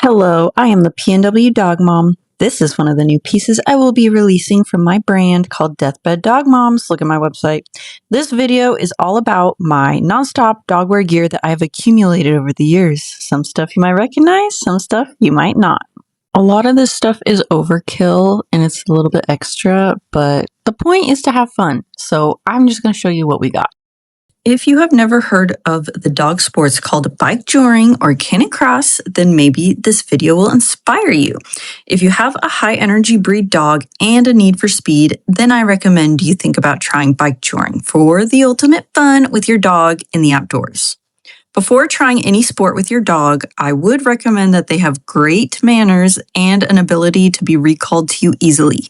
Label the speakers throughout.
Speaker 1: Hello, I am the PNW Dog Mom. This is one of the new pieces I will be releasing from my brand called Deathbed Dog Moms. Look at my website. This video is all about my nonstop dogwear gear that I have accumulated over the years. Some stuff you might recognize, some stuff you might not. A lot of this stuff is overkill and it's a little bit extra, but the point is to have fun. So I'm just going to show you what we got. If you have never heard of the dog sports called Bikejoring or Canicross, then maybe this video will inspire you. If you have a high energy breed dog and a need for speed, then I recommend you think about trying Bikejoring for the ultimate fun with your dog in the outdoors. Before trying any sport with your dog, I would recommend that they have great manners and an ability to be recalled to you easily.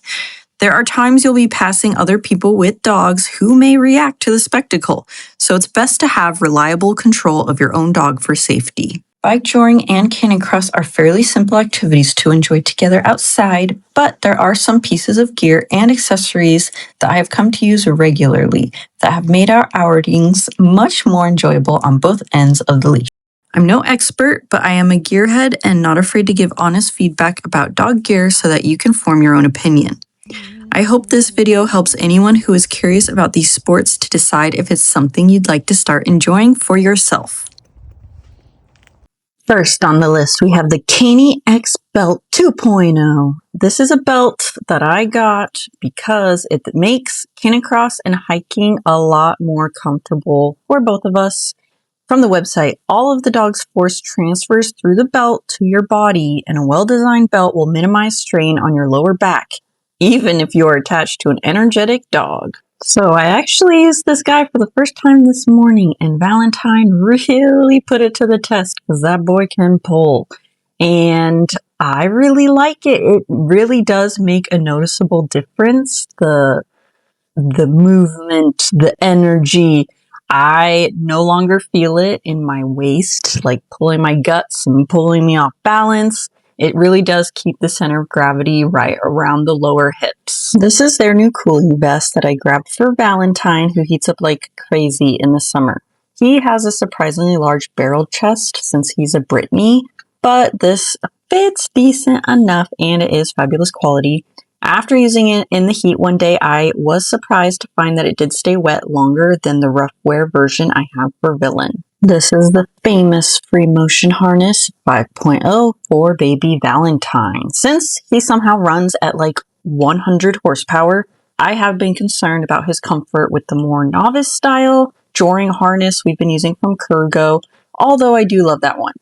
Speaker 1: There are times you'll be passing other people with dogs who may react to the spectacle, so it's best to have reliable control of your own dog for safety. Bikejoring and Canicross are fairly simple activities to enjoy together outside, but there are some pieces of gear and accessories that I have come to use regularly that have made our outings much more enjoyable on both ends of the leash. I'm no expert, but I am a gearhead and not afraid to give honest feedback about dog gear so that you can form your own opinion. I hope this video helps anyone who is curious about these sports to decide if it's something you'd like to start enjoying for yourself. First on the list, we have the Canicross Belt 2.0. This is a belt that I got because it makes Canicross and hiking a lot more comfortable for both of us. From the website, all of the dog's force transfers through the belt to your body, and a well-designed belt will minimize strain on your lower back, even if you are attached to an energetic dog. So I actually used this guy for the first time this morning, and Valentine really put it to the test because that boy can pull. And I really like it. It really does make a noticeable difference. The movement, the energy. I no longer feel it in my waist, like pulling my guts and pulling me off balance. It really does keep the center of gravity right around the lower hips. This is their new cooling vest that I grabbed for Valentine, who heats up like crazy in the summer. He has a surprisingly large barreled chest since he's a Brittany, but this fits decent enough and it is fabulous quality. After using it in the heat one day, I was surprised to find that it did stay wet longer than the rough wear version I have for Villain. This is the famous Free Motion Harness 5.0 for baby Valentine. Since he somehow runs at like 100 horsepower, I have been concerned about his comfort with the more novice style joring harness we've been using from Kurgo, although I do love that one.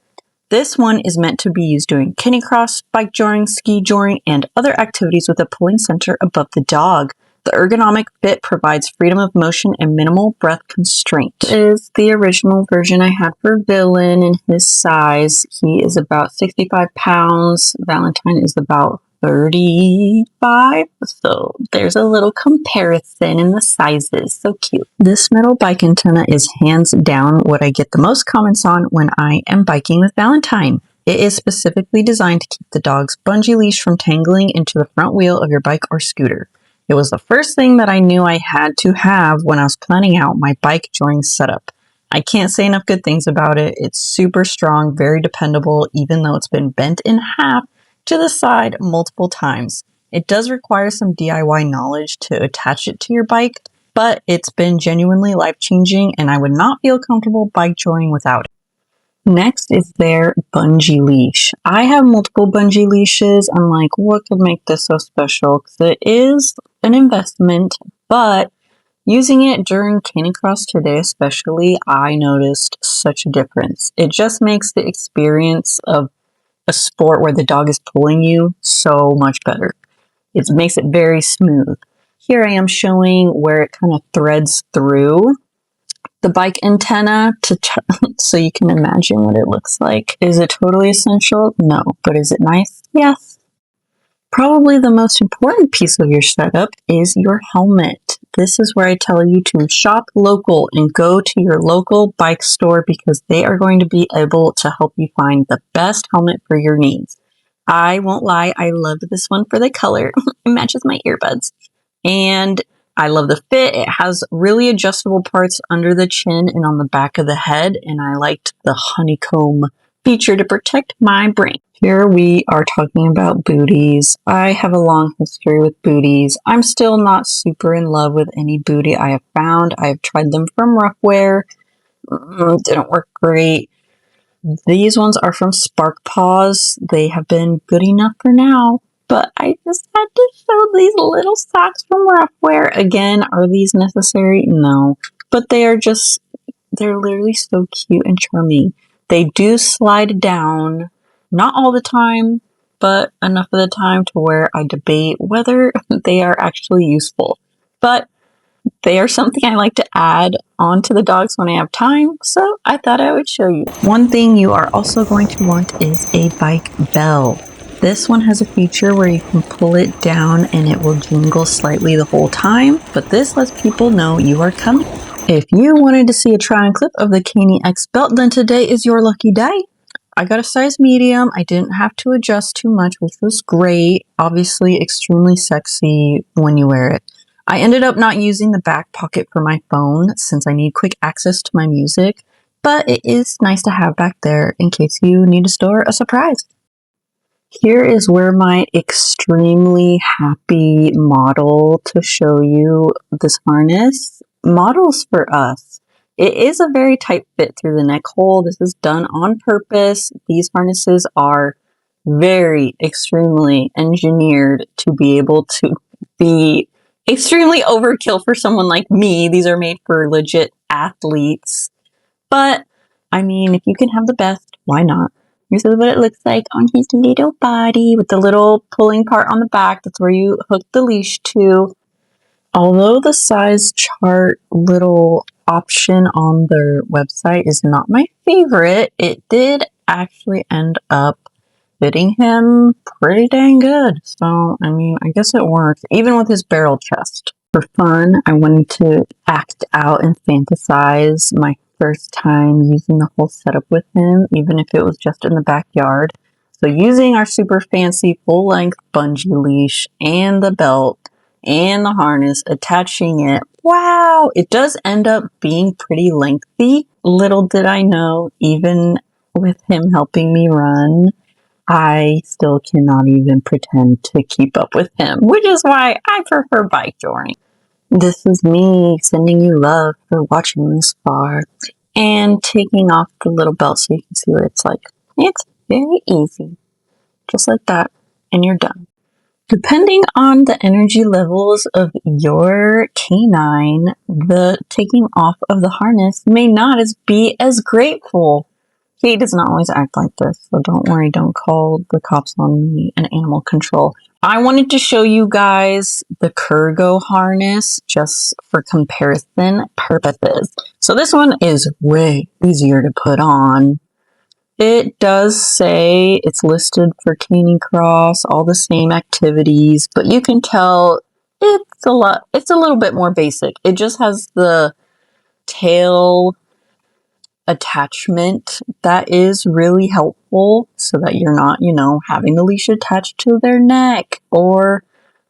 Speaker 1: This one is meant to be used during Canicross, bikejoring, ski joring, and other activities with a pulling center above the dog. The ergonomic fit provides freedom of motion and minimal breath constraint. This is the original version I had for Villain in his size. He is about 65 pounds. Valentine is about 35. So there's a little comparison in the sizes. So cute. This metal bike antenna is hands down what I get the most comments on when I am biking with Valentine. It is specifically designed to keep the dog's bungee leash from tangling into the front wheel of your bike or scooter. It was the first thing that I knew I had to have when I was planning out my Bikejoring setup. I can't say enough good things about it. It's super strong, very dependable, even though it's been bent in half to the side multiple times. It does require some DIY knowledge to attach it to your bike, but it's been genuinely life-changing and I would not feel comfortable bikejoring without it. Next is their bungee leash. I have multiple bungee leashes. I'm like, what could make this so special? Because it is an investment, but using it during Canicross today especially, I noticed such a difference. It just makes the experience of a sport where the dog is pulling you so much better. It makes it very smooth. Here I am showing where it kind of threads through the bike antenna so you can imagine what it looks like. Is it totally essential? No. But is it nice? Yes. Probably the most important piece of your setup is your helmet. This is where I tell you to shop local and go to your local bike store because they are going to be able to help you find the best helmet for your needs. I won't lie, I love this one for the color. It matches my earbuds. And I love the fit. It has really adjustable parts under the chin and on the back of the head. And I liked the honeycomb feature to protect my brain. Here we are talking about booties. I have a long history with booties. I'm still not super in love with any booty I have found. I have tried them from rough wear. Didn't work great. These ones are from Spark Paws. They have been good enough for now. But I just had to show these little socks from Roughwear. Again, are these necessary? No. But they're literally so cute and charming. They do slide down, not all the time, but enough of the time to where I debate whether they are actually useful. But they are something I like to add onto the dogs when I have time, so I thought I would show you. One thing you are also going to want is a bike bell. This one has a feature where you can pull it down and it will jingle slightly the whole time, but this lets people know you are coming. If you wanted to see a try-on clip of the Cani X belt, then today is your lucky day. I got a size medium. I didn't have to adjust too much, which was great. Obviously extremely sexy when you wear it. I ended up not using the back pocket for my phone since I need quick access to my music, but it is nice to have back there in case you need to store a surprise. Here is where my extremely happy model to show you this harness models for us. It is a very tight fit through the neck hole. This is done on purpose. These harnesses are very extremely engineered to be able to be extremely overkill for someone like me. These are made for legit athletes. But, I mean, if you can have the best, why not? This is what it looks like on his little body with the little pulling part on the back. That's where you hook the leash to. Although the size chart little option on their website is not my favorite, it did actually end up fitting him pretty dang good. So, I mean, I guess it works, even with his barrel chest. For fun, I wanted to act out and fantasize my first time using the whole setup with him, even if it was just in the backyard. So using our super fancy full-length bungee leash and the belt and the harness, attaching it, wow, it does end up being pretty lengthy. Little did I know, even with him helping me run, I still cannot even pretend to keep up with him, which is why I prefer Bikejoring. This is me sending you love for watching this far and taking off the little belt so you can see what it's like. It's very easy. Just like that, and you're done. Depending on the energy levels of your canine, the taking off of the harness may not be as grateful. He does not always act like this, so don't worry, don't call the cops on me and animal control. I wanted to show you guys the Kurgo harness just for comparison purposes. So this one is way easier to put on. It does say it's listed for Canicross, all the same activities, but you can tell it's a little bit more basic. It just has the tail attachment that is really helpful so that you're not, having the leash attached to their neck, or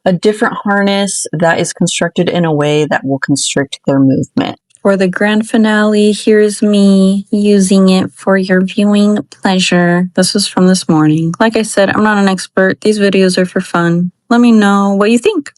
Speaker 1: a different harness that is constructed in a way that will constrict their movement. For the grand finale, here's me using it for your viewing pleasure. This was from this morning. Like I said, I'm not an expert. These videos are for fun. Let me know what you think.